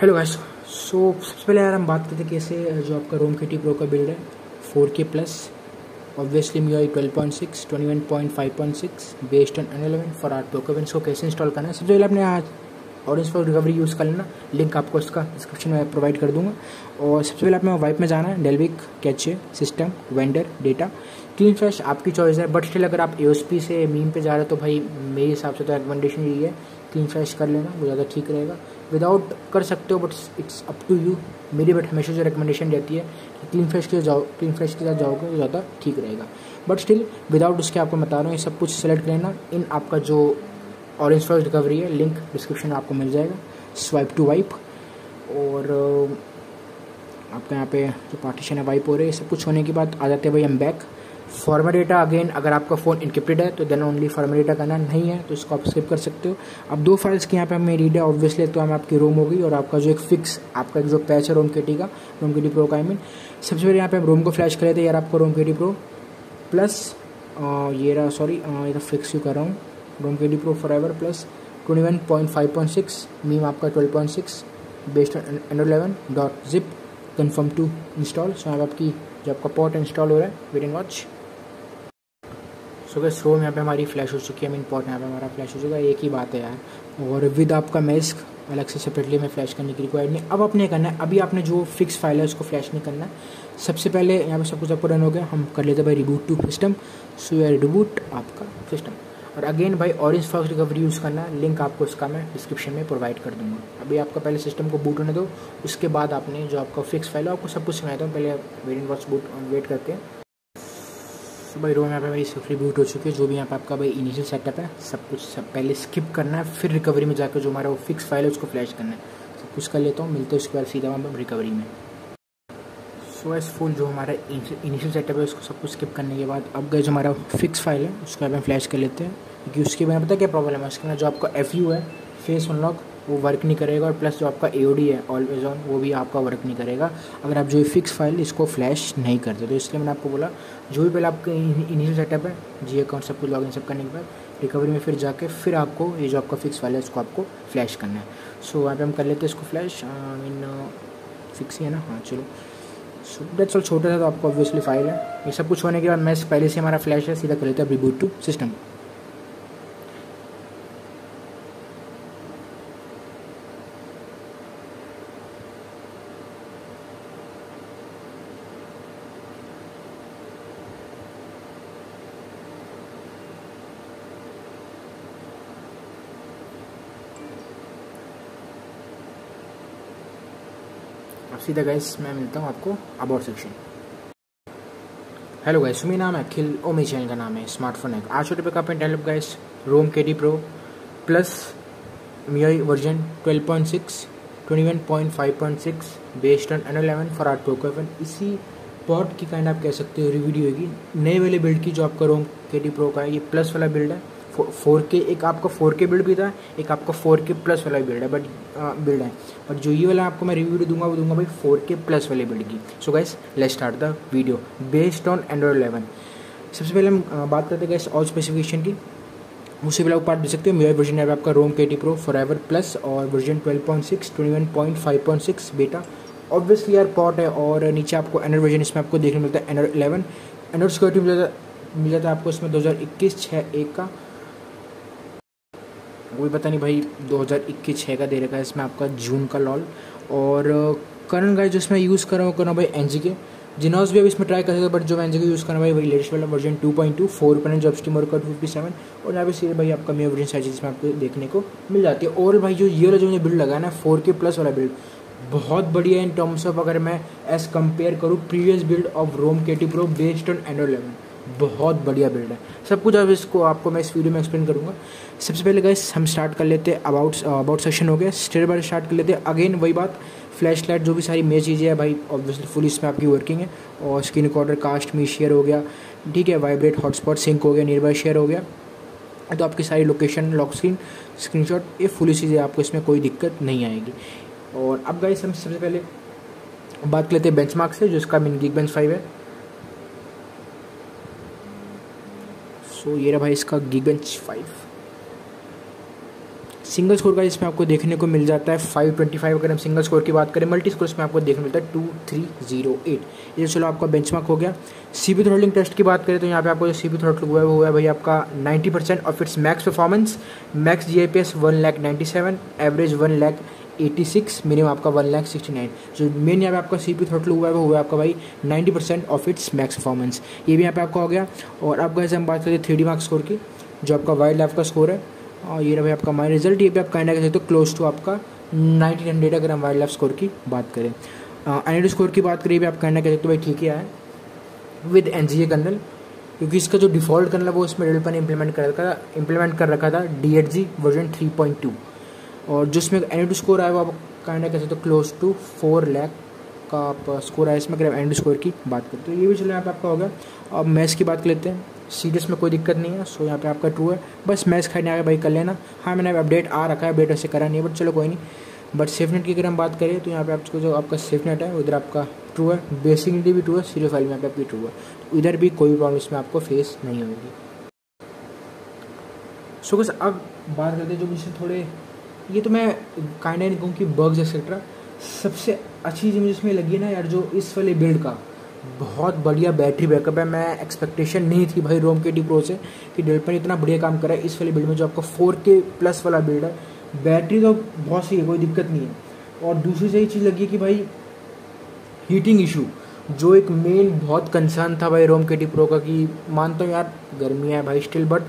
Hello guys. सबसे पहले यार हम बात करते हैं कैसे जो आपका रोम के टी प्रो का बिल्ड है 4K plus obviously MIUI 12.6 21.5.6 based on N11 for R pro इसको कैसे इंस्टॉल करना है। सबसे पहले अपने आज ऑरेंज फॉर रिकवरी यूज़ कर लेना, लिंक आपको इसका डिस्क्रिप्शन में प्रोवाइड कर दूंगा। और सबसे पहले अपने वाइप में जाना है, Dalvik, cache, system, vendor, data, clean flash आपकी चॉइस है। बट स्टिल अगर आप AOSP से मीम पे जा रहे हो तो भाई मेरे हिसाब से तो रिकमेंडेशन यही है क्लीन फ्लैश कर लेना, वो ज़्यादा ठीक रहेगा। विदाउट कर सकते हो but it's up to you. मेरी बट हमेशा जो रिकमेंडेशन रहती है कि क्लीन फ्लैश के साथ जाओगे तो ज़्यादा ठीक रहेगा। बट स्टिल विदाउट उसके आपको बता रहा हूँ, ये सब कुछ सेलेक्ट कर लेना। इन आपका जो ऑरेंज फॉर रिकवरी है, लिंक डिस्क्रिप्शन में आपको मिल जाएगा, स्वाइप टू वाइप। और आपका यहाँ पे जो पार्टीशन है वाइप हो रहे हैं। सब कुछ होने के बाद आ जाते हैं भाई हम बैक। फॉर्मेट डेटा अगेन, अगर आपका फ़ोन इनक्रिप्टेड है तो देन ओनली फॉर्मेट डेटा करना, नहीं है तो इसको आप स्किप कर सकते हो। अब दो फाइल्स की यहाँ पे हमें रीड है ऑब्वियसली, तो हमें आपकी रोम होगी और आपका जो एक फिक्स आपका जो पैच है रोम के टी प्रो का सबसे पहले यहाँ पे हम रोम को फ्लैश कर लेते हैं। यार आपको रोम के टी प्रो प्लस ये रहा, सॉरी ये तो फिक्स यू कर रहा हूँ, रोम के टी प्रो फॉरएवर प्लस 21.5.6 मीम आपका 12.6 based on N11.zip confirm to install. So अब आपकी जो आपका पोर्ट इंस्टॉल हो रहा है, wait and watch. So guys ROM यहाँ पे हमारी फ्लैश हो चुकी है, पोर्ट यहाँ पे हमारा फ्लैश हो चुका है, एक ही बात है यार। और विद आपका मैस्क अलग से सेपरेटली में फ्लैश करने की रिक्वायर्ड नहीं। अब आपने करना है, अभी आपने जो फिक्स फाइल है उसको फ्लैश नहीं करना है। सबसे पहले यहाँ पे सब कुछ आपको रन हो गया, हम कर लेते हैं भाई रिबूट टू सिस्टम। सो यार रिबूट आपका सिस्टम, और अगेन भाई ऑरेंज फॉक्स रिकवरी यूज़ करना है, लिंक आपको इसका मैं डिस्क्रिप्शन में प्रोवाइड कर दूंगा। अभी आपका पहले सिस्टम को बूट होने दो, उसके बाद आपने जो आपका फिक्स फाइल है आपको सब कुछ सुनाता हूँ। पहले वेट एंड वॉच वेट करते हैं। तो भाई रोम यहाँ पे भाई सफरी बूट हो चुकी है। जो भी यहाँ पे आपका भाई इनिशियल सेटअप है सब कुछ पहले स्किप करना है, फिर रिकवरी में जाकर जो हमारा वो फिक्स फाइल है उसको फ्लैश करना है। सब कुछ कर लेता हूँ, मिलते हैं उसके बाद सीधा हम रिकवरी में। सो एस फुल जो हमारा इनिशियल सेटअप है उसको सब कुछ स्किप करने के बाद अब गए जो हमारा फिक्स फाइल है उसको हम फ्लैश कर लेते हैं। क्योंकि उसके बाद पता क्या प्रॉब्लम है, उसके बाद जो आपका FU है फेस अनलॉक वो वर्क नहीं करेगा, और प्लस जो आपका AOD है ऑलवेज ऑन वो भी आपका वर्क नहीं करेगा अगर आप जो फिक्स फाइल इसको फ्लैश नहीं करते। तो इसलिए मैंने आपको बोला जो भी पहले आपका इनिशियल सेटअप है, जी अकाउंट सब कुछ लॉगिन सब करने के बाद रिकवरी में फिर जाके फिर आपको ये जो आपका फिक्स फाइल है उसको आपको फ्लैश करना है। सो यहाँ पे हम कर लेते हैं इसको फ्लैश, फिक्स ही है ना, हाँ चलो। सो दैट्स ऑल, छोटा सा तो आपको ऑब्वियसली फाइल है। ये सब कुछ होने के बाद मैं पहले से हमारा फ्लैश है, सीधा कर लेते हैं रिबूट टू सिस्टम। अब सीधा गाइस मैं मिलता हूँ आपको अबाउट सेक्शन। हेलो गाइस, मेरा नाम है अखिल और मेरे चैनल का नाम है स्मार्टफोन है। आज छोटे पे का डेवलप गाइस रोम के T pro plus MIUI version 12.6 21.5.6 based on N11 for R pro. इसी पॉट की काइंड आप कह सकते हो रिवीडियो होगी नए वाले बिल्ड की। जो आपका रोम के टी प्रो का है ये प्लस वाला बिल्ड है, 4K, एक आपका 4K बिल्ड भी था, एक आपका 4K प्लस वाला बिल्ड है। बट जो ये वाला आपको मैं रिव्यू दूंगा वो दूंगा भाई 4K प्लस वाले बिल्ड की। So guys let's start the video based on Android 11। सबसे पहले हम बात करते हैं गाइस ऑल स्पेसिफिकेशन की। उससे पहले आप पार्ट दे सकते हो MIUI वर्जन है आपका रोम के टी प्रो फॉरएवर प्लस और वर्जन 12.6 21.5.6 बेटा ऑब्वियसली यार पॉट है। और नीचे आपको एंड्रॉइड वर्जन इसमें आपको देखने मिलता है Android 11। एंड्रॉइड सिक्योरिटी मिल जाता है आपको इसमें 2021/6/1 का, वो भी पता नहीं भाई 2021/6 का दे रखा है इसमें आपका जून का लॉल। और करंट गाइस जो इसमें यूज़ कर रहा हूँ भाई NGK जिनोस भी अब इसमें ट्राई कर सकते हो, बट जो मैं NGK यूज़ कर रहा हूँ भाई वही लेटेस्ट वाला वर्जन 2.2 4 जॉब स्टीम और 257। और यहाँ पे सीधे भाई आपका MIUI वर्जन साइज इसमें आपको देखने को मिल जाती है। और भाई जो ये वाला जो मुझे बिल्ड लगा ना 4K प्लस वाला बिल्ड बहुत बढ़िया इन टर्म्स ऑफ, अगर मैं एज कंपेयर करूँ प्रीवियस बिल्ड ऑफ रोम के T pro based on Android 11, बहुत बढ़िया बिल्ड है। सब कुछ अब इसको आपको मैं इस वीडियो में एक्सप्लेन करूँगा। सबसे पहले गाइस हम स्टार्ट कर लेते हैं अबाउट सेक्शन हो गया, स्टेप बाय स्टार्ट कर लेते हैं। अगेन वही बात, फ्लैश लाइट जो भी सारी मेन चीज़ें हैं भाई ऑब्वियसली फुल इसमें आपकी वर्किंग है। और screen recorder, cast Mi share हो गया, ठीक है, वाइब्रेट, हॉटस्पॉट सिंक हो गया, नियर बाय शेयर हो गया। तो आपकी सारी लोकेशन, लॉक स्क्रीनशॉट, ये फुल चीज़ें आपको इसमें कोई दिक्कत नहीं आएगी। और अब गाइस हम सबसे पहले बात कर लेते हैं बेंचमार्क से, जो इसका Geekbench 5 है। सो ये रहा भाई इसका Geekbench 5। सिंगल स्कोर का इसमें आपको देखने को मिल जाता है 525। अगर हम सिंगल स्कोर की बात करें, मल्टी स्कोर इसमें आपको देखने को मिलता है 2308। ये चलो आपका बेंचमार्क हो गया। सीपी थ्रॉटलिंग टेस्ट की बात करें तो यहाँ पे आपको जो सीपी थ्रॉटल हुआ है वो हुआ है भाई आपका 90% of its max performance. Max GIPS 1,97,000, average 1,86,000, minimum आपका 1,69,000। जो मेन यहाँ पे आपका सीपी थ्रॉटल हुआ है वो हुआ है आपका भाई 90% ऑफ इट्स मैक्स परफॉर्मेंस। ये भी यहाँ पे आपका हो गया। और अब गाइस हम बात करें 3D मार्क स्कोर की, जो आपका वाइल्ड लाइफ का स्कोर है, और ये रहा भाई आपका माई रिजल्ट। ये भी आप काइंड कह सकते हो क्लोज टू आपका 1900 अगर हम वाइल्ड लाइफ स्कोर की बात करें। एनएडी स्कोर की बात करें भी आप काइंड कह सकते हो भाई ठीक ही आया विद NGA कर्नल, क्योंकि इसका जो डिफ़ॉल्ट कर्नल है वो इसमें डेवलपर ने इम्प्लीमेंट कर रखा था DHG वर्जन 3.2। और जो इसमें एनएडी स्कोर आया वो आप काइंड कह सकते हो क्लोज टू 4 लाख का आप स्कोर आया इसमें अगर एनएडी स्कोर की बात करें। तो ये भी चलो यहाँ पे आपका होगा। अब मैथ्स की बात कर लेते हैं। सीरियस में कोई दिक्कत नहीं है, सो यहाँ पे आपका ट्रू है। बस मैथ्स खाने आगे भाई कर लेना। हाँ मैंने अपडेट आ रखा है, अपडेट ऐसे करा नहीं है, बट चलो कोई नहीं। बट सेफनेट की अगर हम बात करें तो यहाँ पे आपको जो आपका सेफनेट है उधर आपका ट्रू है, बेसिकली भी ट्रू है, सीरियल फाइल में यहाँ पे आपकी ट्रू है, तो इधर भी कोई प्रॉब्लम इसमें आपको फेस नहीं होगी। सो बस अब बात करते हैं जो मुझे थोड़े, ये तो मैं काइंड नहीं कहूँ कि बग्स एक्सेट्रा, सबसे अच्छी चीज़ मुझे इसमें लगी ना यार, जो इस वाले बिल्ड का बहुत बढ़िया बैटरी बैकअप है। मैं एक्सपेक्टेशन नहीं थी भाई ROMKT Pro से कि डेवलपर इतना बढ़िया काम करा है इस वाले बिल्ड में, जो आपका 4K प्लस वाला बिल्ड है। बैटरी तो बहुत सही है, कोई दिक्कत नहीं है। और दूसरी सही चीज़ लगी कि भाई हीटिंग इशू, जो एक मेन बहुत कंसर्न था भाई ROMKT Pro का, कि मानता हूँ यार गर्मी है भाई स्टिल, बट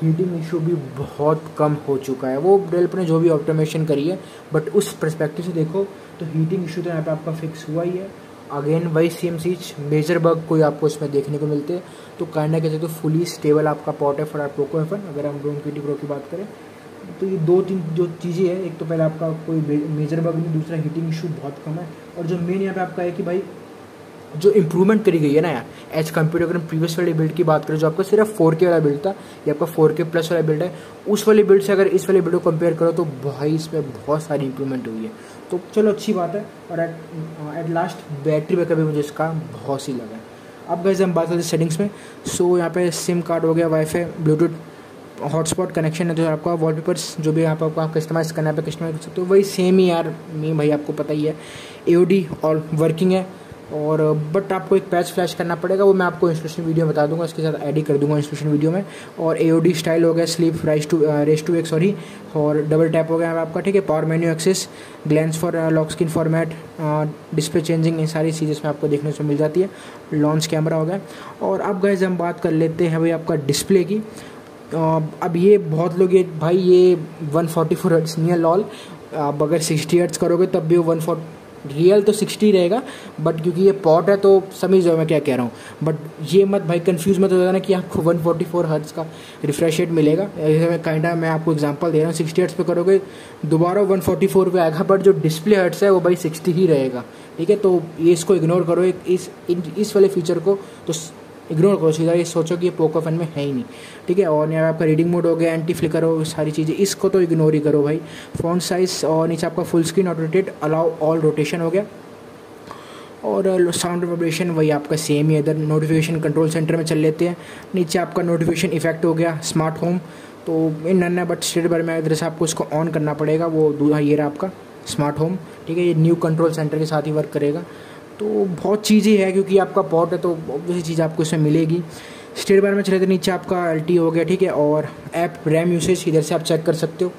हीटिंग इशू भी बहुत कम हो चुका है। वो डेवलपर ने जो भी ऑटोमेशन करी है, बट उस पर्सपेक्टिव से देखो तो हीटिंग इशू तो यहाँ पे आपका फिक्स हुआ ही है। अगेन वही सेम चीज़, मेजर बग कोई आपको इसमें देखने को मिलते हैं। तो काइंड कहते तो फुली स्टेबल आपका पॉट है फॉर पोको F1 अगर हम ROMKT Pro की बात करें। तो ये 2-3 जो चीज़ें हैं, एक तो पहले आपका कोई मेजर बग नहीं, दूसरा हीटिंग इशू बहुत कम है। और जो मेन यहाँ पे आपका है कि भाई जो इम्प्रूवमेंट करी गई है ना यार एज कम्पेयर अगर हम प्रीवियस वाले बिल्ड की बात करें, जो आपका सिर्फ 4K वाला बिल्ड था, ये आपका 4K प्लस वाला बिल्ड है, उस वाले बिल्ड से अगर इस वाले बिल्ड को कंपेयर करो तो भाई इसमें बहुत सारी इंप्रूवमेंट हुई है। तो चलो अच्छी बात है। और एट लास्ट बैटरी बैकअप भी मुझे इसका बहुत सी लगा है। अब गाइस हम बात करते हैं सेटिंग्स में। सो यहाँ पे सिम कार्ड हो गया, वाईफाई, ब्लूटूथ, हॉटस्पॉट कनेक्शन है, तो आपका वॉलपेपर्स जो भी यहाँ पर आपको कस्टमाइज़ करना है कस्टमाइज कर सकते हो, वही सेम ही यार मैं भाई आपको पता ही है। AOD और वर्किंग है, और बट आपको एक पैच फ्लैश करना पड़ेगा, वो मैं आपको इंस्ट्रक्शन वीडियो बता दूंगा, उसके साथ ऐड ही कर दूंगा इंस्ट्रक्शन वीडियो में। और AOD स्टाइल हो गया, स्लीप रेस टू एक सॉरी, और डबल टैप हो गया आपका, ठीक है। Power menu access, glance for lock screen format, display changing, ये सारी चीज़ें इसमें आपको देखने को मिल जाती है। लॉन्च कैमरा हो गया। और अब गाइस हम बात कर लेते हैं भाई आपका डिस्प्ले की। अब ये बहुत लोग ये भाई ये 144 हर्ट्ज नहीं है लॉल, आप अगर 60 हर्ट्ज करोगे तब भी वो 140 रियल तो 60 रहेगा, बट क्योंकि ये पॉट है तो समझ जाओ मैं क्या कह रहा हूँ। बट ये मत भाई कंफ्यूज मत हो जाना कि आपको 144 हर्ट्ज का रिफ्रेश रेट मिलेगा। काइंडा मैं आपको एग्जांपल दे रहा हूँ, 60 हर्ट्ज पे करोगे दोबारा 144 पे आएगा, बट जो डिस्प्ले हर्ट्ज है वो भाई 60 ही रहेगा, ठीक है। तो ये इसको इग्नोर करो, इस वाले फीचर को तो इग्नोर करो, सीधा ये सोचो कि ये पोको F1 में है ही नहीं, ठीक है। और यहाँ आपका रीडिंग मोड हो गया, एंटी फ्लिकर हो, सारी चीज़ें, इसको तो इग्नोर ही करो भाई। फ़ॉन्ट साइज, और नीचे आपका full screen auto rotate, allow all rotation हो गया। और साउंड वाइब्रेशन वही आपका सेम ही, इधर नोटिफिकेशन कंट्रोल सेंटर में चल लेते हैं। नीचे आपका नोटिफिकेशन इफेक्ट हो गया, स्मार्ट होम तो इन नन्ना, बट स्टेट बार में इधर से आपको इसको ऑन करना पड़ेगा, वो ये रहा आपका स्मार्ट होम, ठीक है। ये न्यू कंट्रोल सेंटर के साथ ही वर्क करेगा। तो बहुत चीज़ें है, क्योंकि आपका पॉट है तो ऑब्वियसली चीज़ आपको इसमें मिलेगी। स्टेट बार में चले तो नीचे आपका LTE हो गया, ठीक है। और ऐप रैम यूसेज इधर से आप चेक कर सकते हो।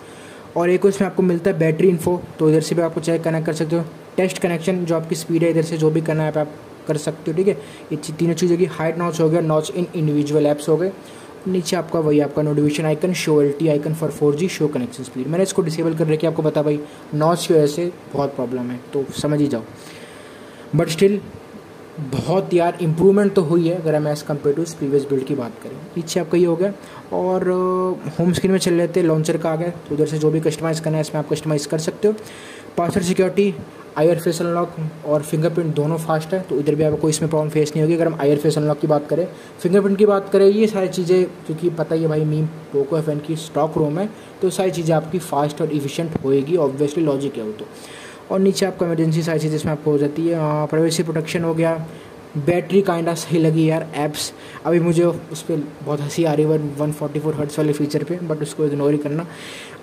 और एक इसमें आपको मिलता है बैटरी इन्फो, तो इधर से भी आपको चेक कनेक्ट कर सकते हो। टेस्ट कनेक्शन, जो आपकी स्पीड है इधर से जो भी करना है आप कर सकते हो, ठीक है। ये तीनों चीज़ों की हाइट नॉच हो गया, नॉच इन इंडिविजुअल ऐप्स हो गए। नीचे आपका वही आपका notification icon, show LTE icon for 4G, show connection speed. मैंने इसको डिसेबल कर रखी, आपको पता भाई नॉच की वजह से बहुत प्रॉब्लम है, तो समझ ही जाओ। बट स्टिल बहुत यार इम्प्रूवमेंट तो हुई है अगर हम as compare to previous build की बात करें। पीछे आपका ये हो गया। और होम स्क्रीन में चल लेते हैं, लॉन्चर का आ गया, तो उधर से जो भी कस्टमाइज़ करना है इसमें आप कस्टमाइज़ कर सकते हो। Password security, IR face unlock और फिंगरप्रिंट दोनों फास्ट है, तो इधर भी आपको इसमें प्रॉब्लम फेस नहीं होगी। अगर हम आईआर फेस अनलॉक की बात करें, फिंगरप्रिंट की बात करें, ये सारी चीज़ें क्योंकि पता ही है भाई मीम पोको F1 की स्टॉक रोम है, तो सारी चीज़ें आपकी फास्ट और इफिशिएंट होएगी, ऑब्वियसली लॉजिक है वो तो। और नीचे आपका इमरजेंसी सारी चीज़ें इसमें आपको हो जाती है। प्राइवेसी प्रोटेक्शन हो गया, बैटरी काइंडा सही लगी यार। ऐप्स अभी मुझे उस पर बहुत हंसी आ रही है 144 हर्ट्स वाले फीचर पे, बट उसको इग्नोर ही करना।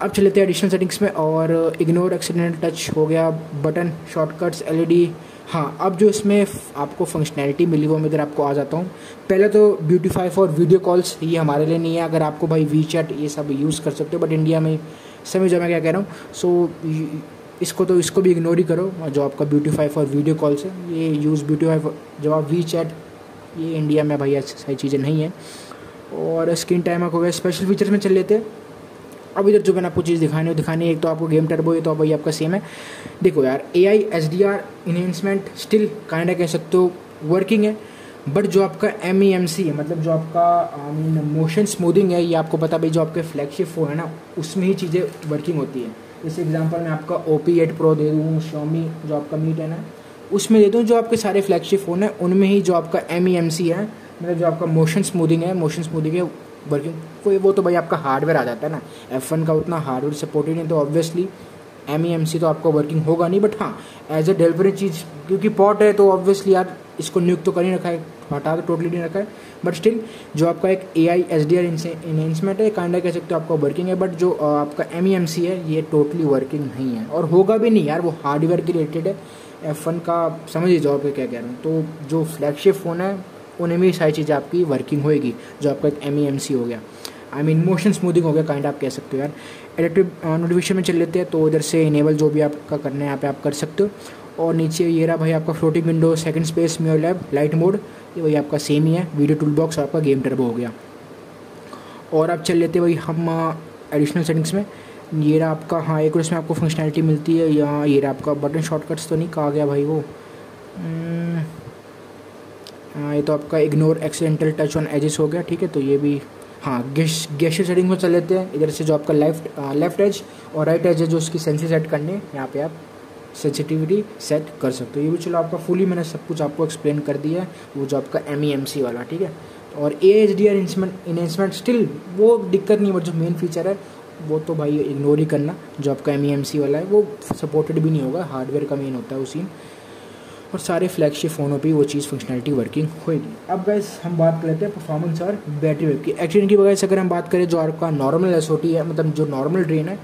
अब चले थे एडिशनल सेटिंग्स में, और इग्नोर एक्सीडेंटल टच हो गया, बटन शॉर्टकट्स एलईडी। हाँ, अब जो इसमें आपको फंक्शनैलिटी मिली वो मैं इधर आपको आ जाता हूँ। पहले तो ब्यूटीफाई फॉर वीडियो कॉल्स, ये हमारे लिए नहीं है। अगर आपको भाई वी चैट ये सब यूज़ कर सकते हो, बट इंडिया में समझो मैं क्या कह रहा हूँ। सो इसको भी इग्नोर ही करो। जो आपका ब्यूटीफाई फॉर वीडियो कॉल्स है, ये यूज़ ब्यूटीफाई फॉर जब आप वी चैट, ये इंडिया में भाई ऐसी सारी चीज़ें नहीं है। और स्क्रीन टाइमर हो गया। स्पेशल फीचर्स में चल लेते हैं। अब इधर जो मैंने आपको चीज़ दिखानी है, एक तो आपको गेम टर्बो, ये तो भाई आपका सेम है। देखो यार, AI SDR enhancement still kind कह सकते हो वर्किंग है, बट जो आपका MEMC है, मतलब जो आपका मोशन स्मूथिंग है, ये आपको पता भाई जो आपके फ्लैगशिप फ़ोन है ना, उसमें ही चीज़ें वर्किंग होती है। जैसे एग्जांपल मैं आपका OP8 Pro दे दूँ, Xiaomi जो आपका Mi 10 है उसमें दे दूँ, जो आपके सारे फ्लैगशिप फ़ोन है उनमें ही जो आपका MEMC है, मतलब जो आपका मोशन स्मूथिंग है वर्किंग, वो तो भाई आपका हार्डवेयर आ जाता है ना। F1 का उतना हार्डवेयर सपोर्टेड नहीं, तो ऑब्वियसली MEMC तो आपका वर्किंग होगा नहीं। बट हाँ, एज ए डेवलपर चीज़, क्योंकि पॉट है तो ऑब्वियसली यार इसको नियुक्त तो कर ही रखा है, हटा तो टोटली नहीं रखा है। बट स्टिल जो आपका एक AI SDR इन्हेंसमेंट है, काइंडा कह सकते हो आपका वर्किंग है, बट जो आपका MEMC है ये टोटली वर्किंग नहीं है, और होगा भी नहीं यार, वो हार्डवेयर के रिलेटेड है। F1 का समझ ही जाओ क्या कह रहा हूँ। तो जो फ्लैगशिप फ़ोन है उन्हें भी सारी चीज़ें आपकी वर्किंग होएगी, जो आपका एक MEMC हो गया, मोशन स्मूथिंग हो गया, काइंड आप कह सकते हो यार। एडिटिव नोटिफिकेशन में चल लेते हैं, तो इधर से इनेबल जो भी आपका करना है यहाँ पे आप कर सकते हो। और नीचे ये रहा भाई आपका floating window, second space, mirror lab, light mode, ये भाई आपका सेम ही है। वीडियो टूल बॉक्स आपका गेम टर्बो हो गया। और अब चल लेते हैं भाई हम एडिशनल सेटिंग्स में। ये रहा आपका, हाँ एक और इसमें आपको फंक्शनैलिटी मिलती है यहाँ। ये रहा आपका बटन शॉर्टकट्स, तो नहीं कहा गया भाई वो, हाँ ये तो आपका ignore accidental touch on edges हो गया, ठीक है। तो ये भी हाँ, गेस्चर सेटिंग में चल लेते हैं। इधर से जो आपका लेफ्ट एज और राइट एज है, जो उसकी सेंसी सेट करने, यहाँ पे आप सेंसिटिविटी सेट कर सकते हो। ये भी चलो आपका फुली मैंने सब कुछ आपको एक्सप्लेन कर दिया है, वो जो आपका MEMC वाला, ठीक है। और AI SDR इन्हेंसमेंट स्टिल वो दिक्कत नहीं है, बट जो मेन फीचर है वो तो भाई इग्नोर ही करना। जो आपका MEMC वाला है वो सपोर्टेड भी नहीं होगा, हार्डवेयर का मेन होता है उसी, और सारे फ्लैगशिप फ़ोनों पे वो चीज़ फंक्शनैलिटी वर्किंग होगी। अब गाइस हम बात कर लेते हैं परफॉर्मेंस और बैटरी बैकअप की। एक्चुअली की वजह से अगर हम बात करें, जो आपका नॉर्मल SOT है, मतलब जो नॉर्मल ड्रेन है,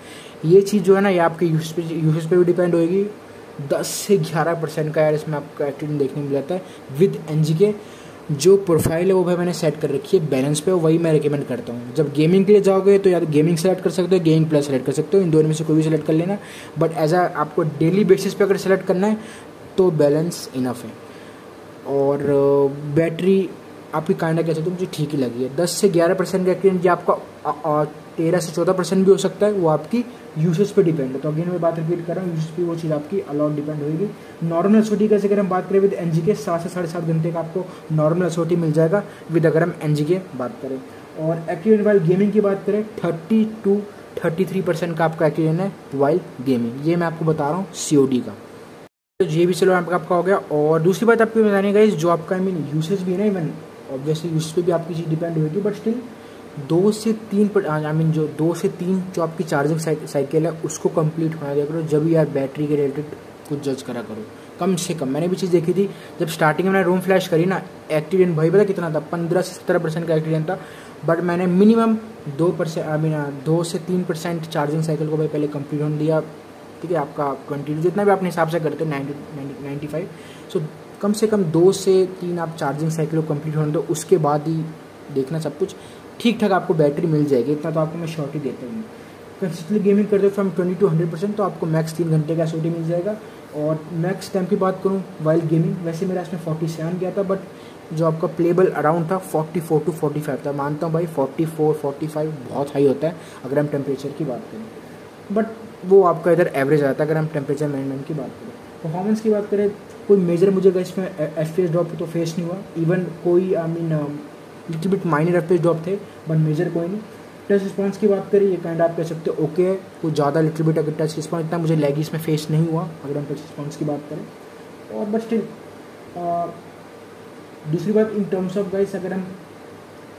ये चीज़ जो है ना, ये आपके यूसेज पे भी डिपेंड होगी। 10 से 11% का यार इसमें आपका एक्चुअली देखने मिल जाता है विद NGK। जो प्रोफाइल है वो भाई मैंने सेट कर रखी है बैलेंस पे, वही मैं रिकमेंड करता हूँ। जब गेमिंग के लिए जाओगे तो यार गेमिंग सेलेक्ट कर सकते हो, गेमिंग प्लस सेलेक्ट कर सकते हो, इन दोनों में से कोई भी सेलेक्ट कर लेना। बट एज आपको डेली बेसिस पे अगर सेलेक्ट करना है तो बैलेंस इनफ है। और बैटरी आपकी काइंडा कह सकते हो मुझे ठीक ही लगी है। 10 से 11% का एक्सपीरियंस, जो आपका 13 से 14% भी हो सकता है, वो आपकी यूसेज पे डिपेंड है। तो अगेन मैं बात रिपीट कर रहा हूँ, यूसेज पे वो चीज़ आपकी अलॉट डिपेंड होगी। नॉर्मल SOT का अगर हम बात करें विद NGK, 7 से 7.5 घंटे का आपको नॉर्मल SOT मिल जाएगा विद, अगर हम NGK बात करें। और एक्टिव वाइल गेमिंग की बात करें, 30 to 33% का आपका एक्टिव है वाइल गेमिंग। ये मैं आपको बता रहा हूँ COD का। तो ये भी चलो आपका हो गया। और दूसरी बात आपको बताने का, जो आपका यूसेज भी है ना, इवन ऑब्वियसली यूसेज पे भी आपकी चीज़ डिपेंड होगी, बट स्टिल 2 से 3 जो 2 से 3 जो आपकी चार्जिंग साइकिल है उसको कंप्लीट होना दिया करो, जब यार बैटरी के रिलेटेड कुछ जज करा करो। कम से कम मैंने भी चीज़ देखी थी, जब स्टार्टिंग में मैंने रूम फ्लैश करी ना, एक्टिवेशन भाई पता कितना था, 15 से 17% का एक्टिवेशन था। बट मैंने मिनिमम 2 से 3% चार्जिंग साइकिल को भाई पहले कंप्लीट होने दिया, ठीक है। आपका 22 जितना भी अपने हिसाब से करते हो, 95, सो कम से कम 2 से 3 आप चार्जिंग साइकिल को कंप्लीट होने दो, उसके बाद ही देखना सब कुछ ठीक ठाक आपको बैटरी मिल जाएगी। इतना तो आपको मैं शॉर्ट ही देता हूँ। कंसिस्टेंटली गेमिंग करते हो फ्रॉम 20 to 100%, तो आपको मैक्स 3 घंटे का SOT मिल जाएगा। और मैक्स टाइम की बात करूँ वाइल गेमिंग, वैसे मेरा इसमें 47 गया था, बट जो आपका प्लेबल अराउंड था 44 to 45 था। मानता हूँ भाई 44-45 बहुत हाई होता है अगर हम टेम्परेचर की बात करें, बट वो आपका इधर एवरेज आता है अगर हम टेम्परेचर मैनेजमेंट की बात करें। परफॉर्मेंस की बात करें, कोई मेजर मुझे इसमें FPS ड्रॉप तो फेस नहीं हुआ। इवन कोई little bit minor FPS drop थे, बट मेजर कोई नहीं। टच रिस्पॉन्स की बात करें, ये काइंड आप कह सकते हो ओके है। कुछ ज़्यादा लिटिल बिट अगर टच रिस्पॉन्स, इतना मुझे लैगी इसमें फेस नहीं हुआ अगर हम टच रिस्पॉन्स की बात करें। और बट स्टिल दूसरी बात, इन टर्म्स ऑफ गाइस अगर हम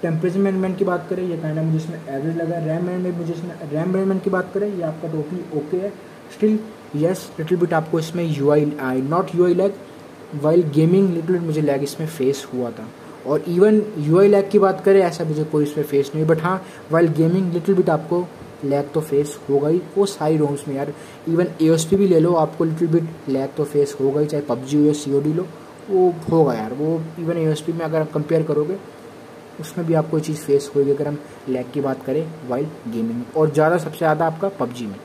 टेम्परेचर मैनेजमेंट की बात करें, ये काइंड मुझे इसमें एवरेज लगा। रैम मैनेजमेंट की बात करें, ये आपका टोटली ओके है। स्टिल यस लिटिल बिट आपको इसमें not UI lag, while gaming little मुझे लैग इसमें फेस हुआ था, और इवन यूआई लैग की बात करें ऐसा मुझे कोई इसमें फेस नहीं, बट हाँ वाइल गेमिंग लिटिल बिट आपको लैग तो फेस होगा ही, वो सारी रोम्स में यार। इवन AOSP भी ले लो, आपको लिटिल बिट लैग तो फेस होगा ही, चाहे PUBG हो या COD लो, वो होगा यार। वो इवन AOSP में अगर आप कंपेयर करोगे उसमें भी आपको ये चीज़ फेस होगी अगर हम लैग की बात करें वाइल गेमिंग, और ज़्यादा सबसे ज़्यादा आपका PUBG में।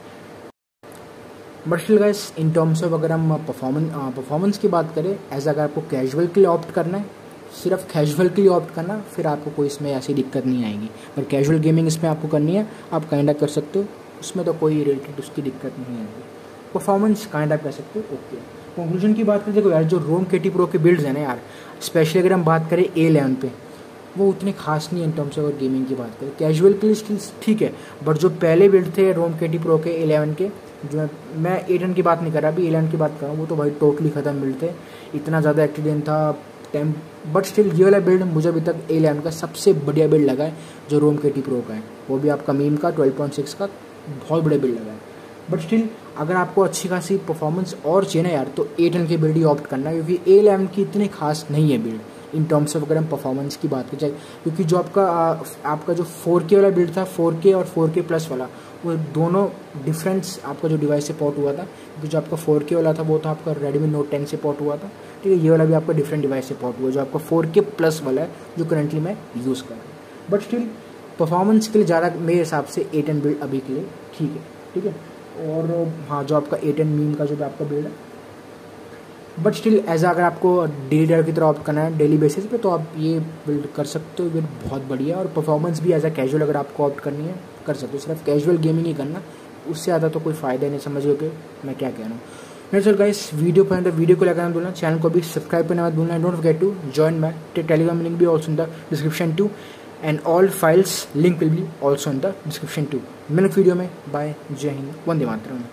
But still guys in terms of अगर हम परफॉर्मेंस की बात करें, एज अगर आपको कैजुअल के लिए ऑप्ट करना है, सिर्फ कैजुअल के लिए ऑप्ट करना, फिर आपको कोई इसमें ऐसी दिक्कत नहीं आएगी। पर कैजुअल गेमिंग इसमें आपको करनी है, आप काइंड कर सकते हो, उसमें तो कोई रिलेटेड उसकी दिक्कत नहीं आएगी। परफॉर्मेंस काइंड कर सकते हो, ओके। कंक्लूजन की बात करें, देखो यार जो रोम KT Pro के बिल्ड्स हैं ना यार, स्पेशली अगर हम बात करें A11 पे, वो उतने खास नहीं है इन टर्म्स ऑफ गेमिंग की बात करें। कैजुअल के लिए स्टिल ठीक है, बट जो पहले बिल्ड थे रोम KT Pro के A11 के, जो मैं A10 की बात नहीं कर रहा, अभी A11 की बात कर रहा हूँ, वो तो भाई टोटली ख़त्म बिल्ड थे, इतना ज़्यादा एक्सीडेंट था टाइम। बट स्टिल ये वाला बिल्ड मुझे अभी तक A11 का सबसे बढ़िया बिल्ड लगा है, जो रोम KT Pro का है, वो भी आपका मीम का 12.6 का बहुत बढ़िया बिल्ड लगा है। बट स्टिल अगर आपको अच्छी खासी परफॉर्मेंस और चाहिए ना यार, तो A10 की बिल्ड ही ऑप्ट करना है, क्योंकि A11 की इतनी खास नहीं है बिल्ड इन टर्म्स ऑफ अगर हम परफॉर्मेंस की बात करें। क्योंकि जो आपका जो 4K वाला बिल्ड था, 4K और 4K प्लस वाला, वो दोनों डिफरेंस आपका जो डिवाइस से पोर्ट हुआ था, क्योंकि जो आपका 4K वाला था वो तो आपका Redmi Note 10 से पोर्ट हुआ था, ठीक है। ये वाला भी आपका डिफरेंट डिवाइस से पोर्ट हुआ, जो आपका 4K प्लस वाला है, जो करंटली मैं यूज़ कर रहा हूँ। बट स्टिल परफॉर्मेंस के लिए ज़्यादा मेरे हिसाब से A10 बिल्ड अभी के लिए ठीक है, ठीक है। और हाँ जो आपका A10 मीम का जो आपका बिल्ड है, बट स्टिल एज अगर आपको डेली ड्राइव की तरह ऑप्ट करना है डेली बेसिस पे, तो आप ये बिल्ड कर सकते हो, बिल्ड बहुत बढ़िया। और परफॉर्मेंस भी एज अ कैजुअल अगर आपको ऑप्ट करनी है कर सकते हो, सिर्फ कैजुअल गेमिंग ही करना, उससे ज़्यादा तो कोई फ़ायदा नहीं। समझ गए मैं क्या कह रहा हूँ। नहीं सर गाइस, वीडियो पसंद है वीडियो को लाइक बोलना, चैनल को भी सब्सक्राइब करना मत भूलना। Don't forget to join my Telegram link भी also in the description too, and all files link will be also in the description too. मिलते वीडियो में, बाय, जय हिंद, वंदे मातरम।